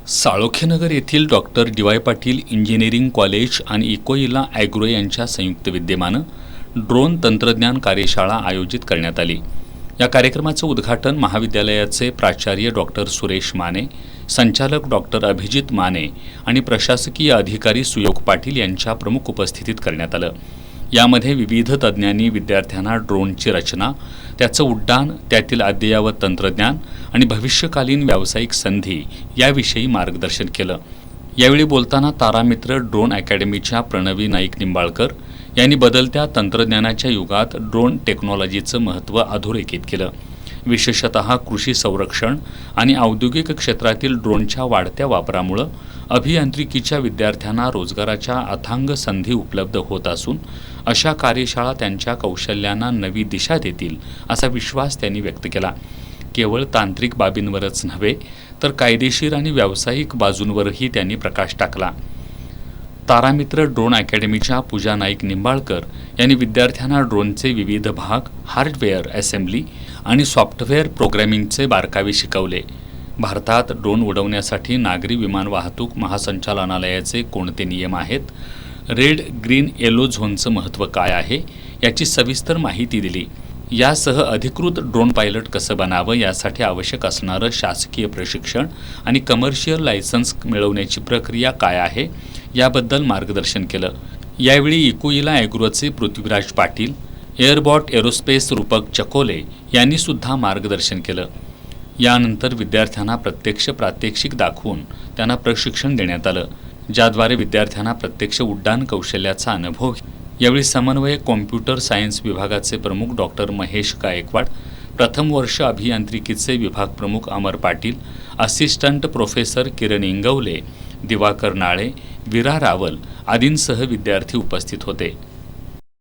साळोखेनगर येथील doctor DY. Patil engineering college आणि इकोइला agro यांच्या संयुक्त विद्यमानं ड्रोन तंत्रज्ञान कार्यशाळा आयोजित करण्यात आली। या कार्यक्रमाचं उद्घाटन महाविद्यालयाचे प्राचार्य डॉक्टर सुरेश माने, संचालक डॉक्टर अभिजित माने आणि प्रशासकीय अधिकारी सुयोग पाटील यांच्या प्रमुख उपस्थितीत करण्यात आलं। यामध्ये विविध तज्ज्ञांनी विद्यार्थ्यांना ड्रोनची रचना, त्याचं उड्डाण, त्यातील अद्ययावत तंत्रज्ञान आणि भविष्यकालीन व्यावसायिक संधी याविषयी मार्गदर्शन केलं। यावेळी बोलताना तारामित्र ड्रोन अकॅडमीच्या प्रणवी नाईक निंबाळकर यांनी बदलत्या तंत्रज्ञानाच्या युगात ड्रोन टेक्नॉलॉजीचं महत्त्व अधोरेखित केलं। विशेषतः कृषी संरक्षण आणि औद्योगिक क्षेत्रातील ड्रोनच्या वाढत्या वापरामुळे अभियांत्रिकीच्या विद्यार्थ्यांना रोजगाराच्या अथांग संधी उपलब्ध होत असून अशा कार्यशाळा त्यांच्या कौशल्यांना नवी दिशा देतील असा विश्वास त्यांनी व्यक्त केला। केवळ तांत्रिक बाबींवरच नव्हे तर कायदेशीर आणि व्यावसायिक बाजूंवरही त्यांनी प्रकाश टाकला। तारामित्र ड्रोन अकॅडमीच्या पूजा नाईक निंबाळकर यांनी विद्यार्थ्यांना ड्रोनचे विविध भाग, हार्डवेअर असेंब्ली आणि सॉफ्टवेअर प्रोग्रॅमिंगचे बारकावे शिकवले। भारतात ड्रोन उडवण्यासाठी नागरी विमान वाहतूक महासंचालनालयाचे कोणते नियम आहेत, रेड, ग्रीन, येलो झोनचं महत्त्व काय आहे याची सविस्तर माहिती दिली। यासह अधिकृत ड्रोन पायलट कसं बनावं यासाठी आवश्यक असणारं शासकीय प्रशिक्षण आणि कमर्शियल लायसन्स मिळवण्याची प्रक्रिया काय आहे याबद्दल मार्गदर्शन केलं। यावेळी इकोइला ॲग्रोचे पृथ्वीराज पाटील, एअरबॉट एरोस्पेस रूपक चकोले यांनी सुद्धा मार्गदर्शन केलं। यानंतर विद्यार्थ्यांना प्रत्यक्ष प्रात्यक्षिक दाखवून त्यांना प्रशिक्षण देण्यात आलं, ज्याद्वारे विद्यार्थ्यांना प्रत्यक्ष उड्डाण कौशल्याचा अनुभव। यावेळी समन्वयक कॉम्प्युटर सायन्स विभागाचे प्रमुख डॉक्टर महेश गायकवाड, प्रथम वर्ष अभियांत्रिकीचे विभाग प्रमुख अमर पाटील, असिस्टंट प्रोफेसर किरण इंगवले, दिवाकर नाळे, विरा रावल आदींसह विद्यार्थी उपस्थित होते।